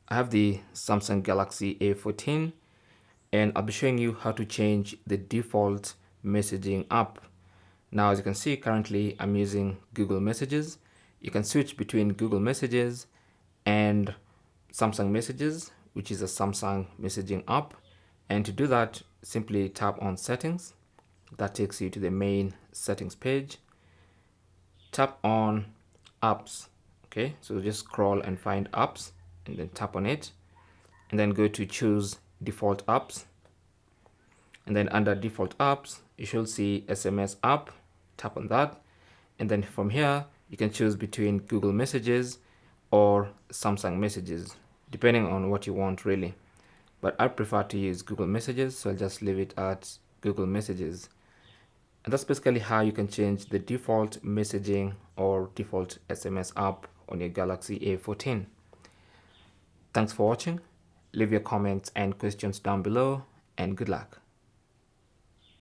I have the Samsung Galaxy A14 and I'll be showing you how to change the default messaging app. Now, as you can see, currently I'm using Google Messages. You can switch between Google Messages and Samsung Messages, which is a Samsung messaging app. And to do that, simply tap on Settings. That takes you to the main settings page. Tap on Apps. Okay, so just scroll and find Apps and then tap on it. And then go to Choose Default Apps. And then under Default Apps, you should see SMS App. Tap on that. And then from here, you can choose between Google Messages or Samsung Messages, depending on what you want really. But I prefer to use Google Messages, so I'll just leave it at Google Messages. And that's basically how you can change the default messaging or default SMS app on your Galaxy A14. Thanks for watching. Leave your comments and questions down below, and good luck.